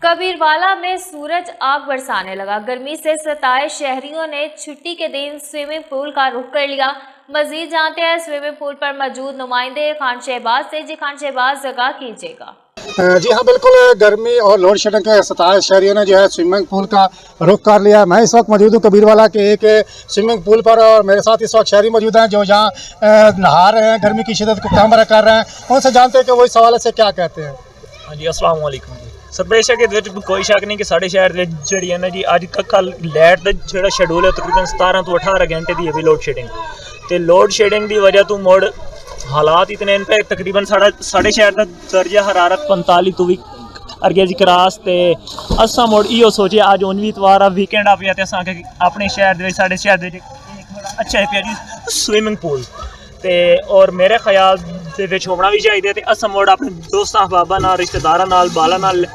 कबीरवाला में सूरज आग बरसाने लगा। गर्मी से सताए शहरियों ने छुट्टी के दिन स्विमिंग पूल का रुख कर लिया। मजीद जानते हैं स्विमिंग पूल पर मौजूद नुमाइंदे खान शहबाज से। जी खान शहबाज, जगह कीजिएगा। जी हाँ, बिल्कुल। गर्मी और लोड शेडिंग के सताए शहरियों ने जो है स्विमिंग पूल का रुख कर लिया। मैं इस वक्त मौजूद हूँ कबीरवाला के एक स्विमिंग पूल पर और मेरे साथ इस वक्त शहरी मौजूद हैं जो यहाँ नहा रहे हैं, गर्मी की शिद्दत को कम कर रहे हैं। उनसे जानते हैं कि वो इस सवाल से क्या कहते हैं। हाँ जी, अस्सलाम वालेकुम जी। सर बेशक कोई शक नहीं कि साढ़े शहर जी है ना जी, अज कल लाइट का जो शेड्यूल है तकरीबन 17 तो 18 घंटे की है लोड शेडिंग। तो लोड शेडिंग की वजह तो मुड़ हालात इतने इन पे तकरीबन साढ़े शहर का दर्जा हरारत 45 तो भी अरगे जी क्रॉस। तो असा मुड़ इो सोचे अज 19 इतवार वीकेंड आ पे अपने शहर साढ़े शहर अच्छा पे जी स्विमिंग पूल। तो और मेरे ख्याल होना भी चाहिए। तो अस मुड़ अपने दोस्तों अहबाबा नाल रिश्तेदारां नाल बाला नाल